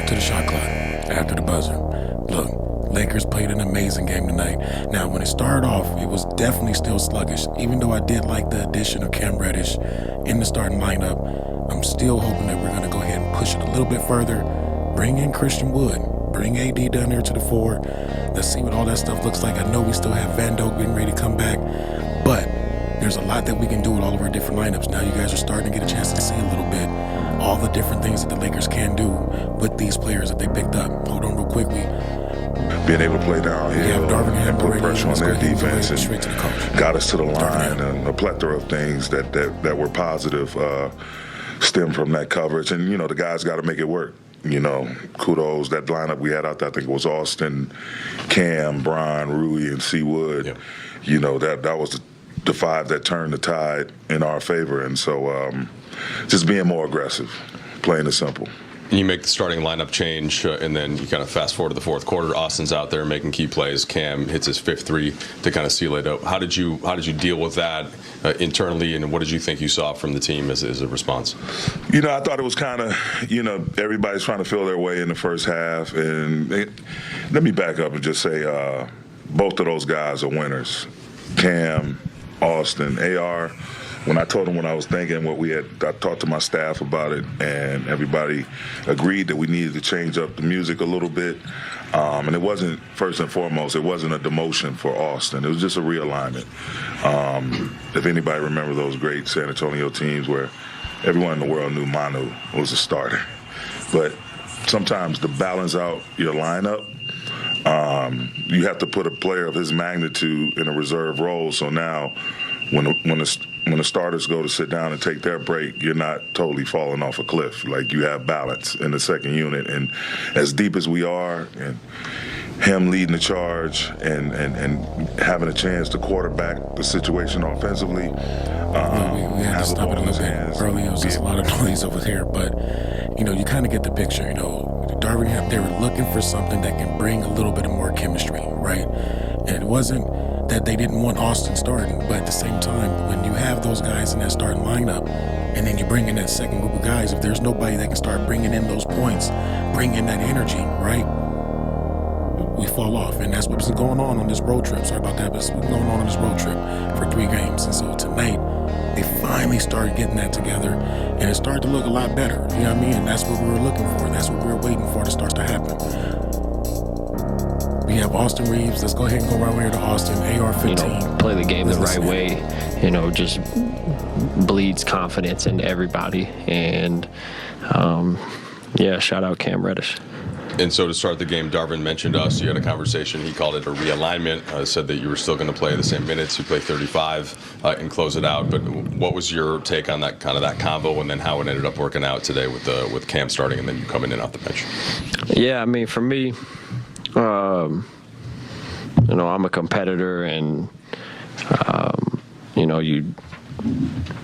to the shot clock after the buzzer. Look, Lakers played an amazing game tonight. Now, when it started off, it was definitely still sluggish. Even though I did like the addition of Cam Reddish in the starting lineup, I'm still hoping that we're going to go ahead and push it a little bit further. Bring in Christian Wood. Bring AD down there to the 4. Let's see what all that stuff looks like. I know we still have Van Doak getting ready to come back, but there's a lot that we can do with all of our different lineups. Now you guys are starting to get a chance to see a little bit all the different things that the Lakers can do with these players that they picked up. Hold on real quick. Being able to play downhill and put pressure on their defense and got us to the line, and a plethora of things that were positive stem from that coverage. And, the guys got to make it work. Kudos. That lineup we had out there, I think it was Austin, Cam, Brian, Rui, and C. Wood. Yep. That was the 5 that turned the tide in our favor. And so just being more aggressive, plain and simple. You make the starting lineup change, and then you kind of fast forward to the fourth quarter. Austin's out there making key plays. Cam hits his 5th 3 to kind of seal it up. How did you deal with that internally, and what did you think you saw from the team as a response? I thought it was kind of, everybody's trying to feel their way in the first half. And let me back up and just say both of those guys are winners. Cam, Austin, AR. When I told them what I was thinking, I talked to my staff about it, and everybody agreed that we needed to change up the music a little bit. And it wasn't, first and foremost, it wasn't a demotion for Austin. It was just a realignment. If anybody remember those great San Antonio teams where everyone in the world knew Manu was a starter. But sometimes to balance out your lineup, you have to put a player of his magnitude in a reserve role. So now when the starters go to sit down and take their break, you're not totally falling off a cliff. Like, you have balance in the second unit. And as deep as we are, and him leading the charge and having a chance to quarterback the situation offensively. We had to stop it a little bit early. It was just a lot of noise over here. But, you kind of get the picture. Darvin Ham, they were looking for something that can bring a little bit of more chemistry, right? And it wasn't that they didn't want Austin starting, but at the same time, when you have those guys in that starting lineup, and then you bring in that second group of guys, if there's nobody that can start bringing in those points, bring in that energy, right? We fall off, and that's what's been going on this road trip. Sorry about that, but it's been going on this road trip for 3 games. And so tonight, they finally started getting that together, and it started to look a lot better. You know what I mean? And that's what we were looking for. That's what we were waiting for to start to happen. We have Austin Reeves. Let's go ahead and go right over here to Austin. AR-15. Play the game the right way. Just bleeds confidence into everybody. And, shout out Cam Reddish. And so to start the game, Darvin mentioned us. You had a conversation. He called it a realignment. Said that you were still going to play the same minutes. You play 35 and close it out. But what was your take on that combo, and then how it ended up working out today with Cam starting and then you coming in off the bench? Yeah, for me, I'm a competitor, and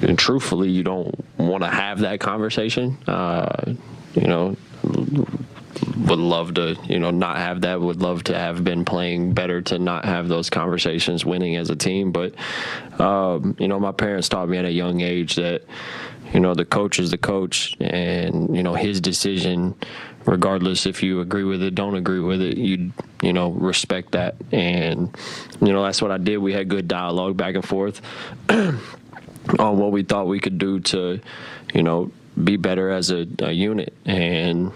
and truthfully, you don't want to have that conversation. Would love to, not have that. Would love to have been playing better to not have those conversations, winning as a team. But, my parents taught me at a young age that, the coach is the coach, and, his decision, regardless if you agree with it, don't agree with it, you respect that. And, that's what I did. We had good dialogue back and forth on what we thought we could do to, be better as a unit. And,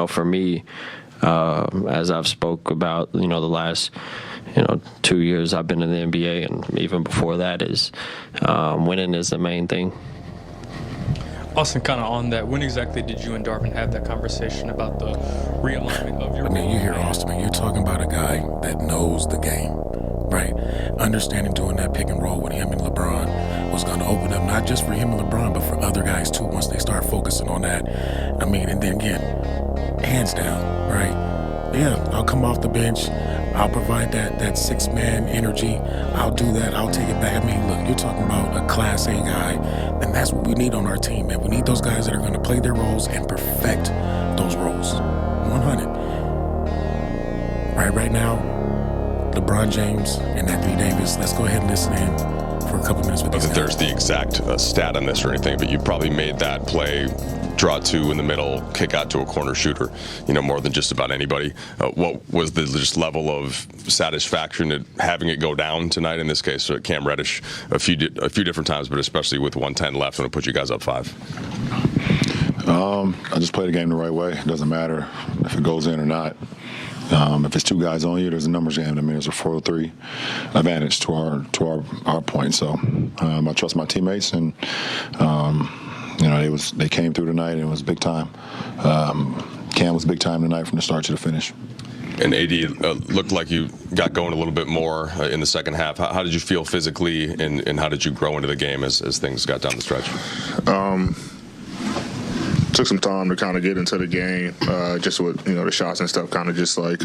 for me, as I've spoke about, the last, 2 years I've been in the NBA, and even before that, is winning is the main thing. Austin, kind of on that, when exactly did you and Darvin have that conversation about the realignment of your you hear Austin, man, you're talking about a guy that knows the game, right? Understanding doing that pick and roll with him and LeBron was going to open up not just for him and LeBron, but for other guys too once they start focusing on that. And then again, hands down, right? Yeah, I'll come off the bench. I'll provide that 6-man energy. I'll do that. I'll take it back. Look, you're talking about a Class A guy, and that's what we need on our team, man. We need those guys that are going to play their roles and perfect those roles. 100. Right now, LeBron James and Anthony Davis, let's go ahead and listen in for a couple minutes with these guys. There's the exact stat on this or anything, but you probably made that play draw two in the middle, kick out to a corner shooter, more than just about anybody. What was the just level of satisfaction at having it go down tonight? In this case, Cam Reddish a few different times, but especially with 1:10 left when it put you guys up 5. I just play the game the right way. It doesn't matter if it goes in or not. If it's 2 guys on you, there's a numbers game. I mean, there's a 4-3 advantage to our point. So I trust my teammates, and they came through tonight, and it was big time. Cam was big time tonight from the start to the finish. And AD looked like you got going a little bit more in the second half. How did you feel physically, and how did you grow into the game as things got down the stretch? Took some time to kind of get into the game, just with the shots and stuff, kind of just like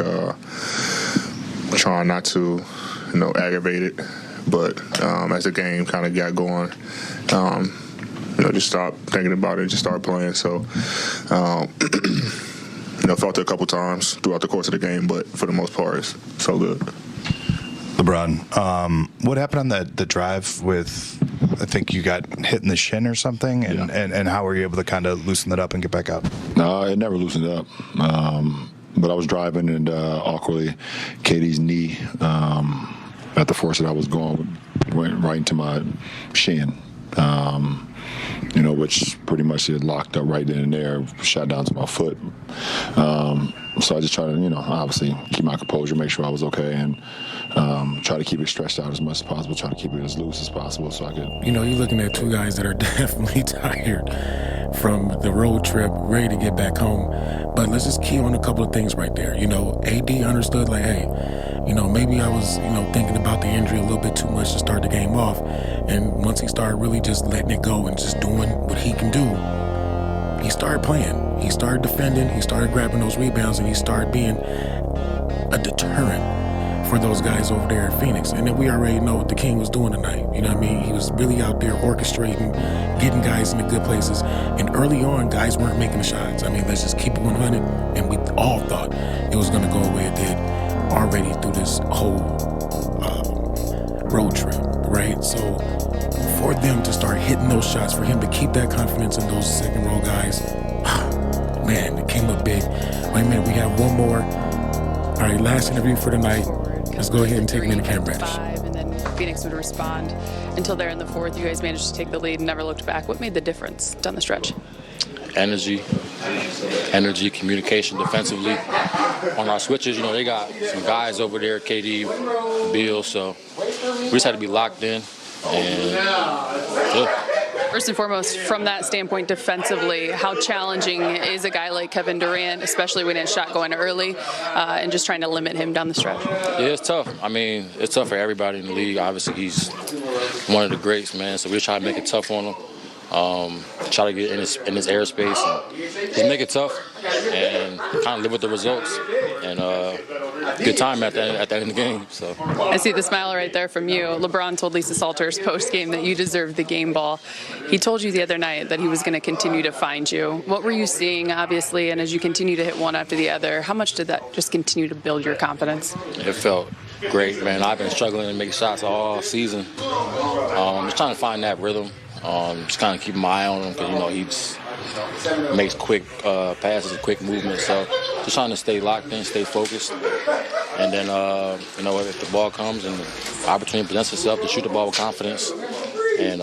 trying not to aggravate it. But as the game kind of got going, just stopped thinking about it, just started playing. So felt it a couple times throughout the course of the game, but for the most part, it's so good. LeBron, what happened on the drive with? I think you got hit in the shin or something, and how were you able to kind of loosen that up and get back up? No, it never loosened up. But I was driving, and awkwardly, KD's knee at the force that I was going went right into my shin. Which pretty much had locked up right then and there, shot down to my foot. So I just tried to, obviously keep my composure, make sure I was okay, and try to keep it stretched out as much as possible, try to keep it as loose as possible so I could. You're looking at 2 guys that are definitely tired from the road trip, ready to get back home. But let's just key on a couple of things right there. AD understood, like, hey, maybe I was, thinking about the injury a little bit too much to start the game off. And once he started really just letting it go and just doing what he can do, he started playing. He started defending. He started grabbing those rebounds, and he started being a deterrent for those guys over there at Phoenix. And then we already know what the King was doing tonight. You know what I mean? He was really out there orchestrating, getting guys into good places. And early on, guys weren't making the shots. I mean, let's just keep it 100. And we all thought it was going to go away. It did already through this whole road trip, right? So for them to start hitting those shots, for him to keep that confidence in those second row guys, man, it came up big. Wait a minute, we have one more. All right, last interview for the night. Let's go ahead and take it into Cam Reddish. And then Phoenix would respond until there in the fourth. You guys managed to take the lead and never looked back. What made the difference down the stretch? Energy, communication defensively. On our switches, they got some guys over there, KD, Beal, so we just had to be locked in. And First and foremost, from that standpoint defensively, how challenging is a guy like Kevin Durant, especially when his shot going early, and just trying to limit him down the stretch? Yeah, it's tough. I mean, it's tough for everybody in the league. Obviously, he's one of the greats, man, so we try to make it tough on him. Try to get in his airspace and just make it tough and kind of live with the results and good time at the end of the game. So I see the smile right there from you. LeBron told Lisa Salters post-game that you deserved the game ball. He told you the other night that he was going to continue to find you. What were you seeing, obviously, and as you continue to hit one after the other, how much did that just continue to build your confidence? It felt great, man. I've been struggling to make shots all season. Just trying to find that rhythm. Just kind of keep my eye on him because, he just makes quick passes, quick movement. So just trying to stay locked in, stay focused. And then, if the ball comes and the opportunity presents itself to shoot the ball with confidence and,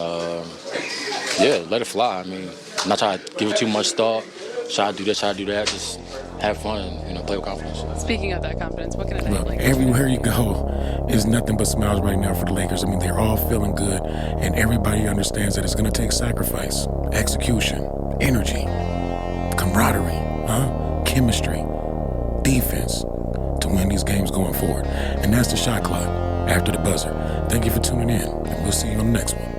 let it fly. I mean, I'm not trying to give it too much thought, try to do this, try to do that. Just have fun and, play with confidence. Speaking of that confidence, what can I Look, like? everywhere you go is nothing but smiles right now for the Lakers. I mean, they're all feeling good, and everybody understands that it's going to take sacrifice, execution, energy, camaraderie, chemistry, defense to win these games going forward. And that's the shot clock after the buzzer. Thank you for tuning in, and we'll see you on the next one.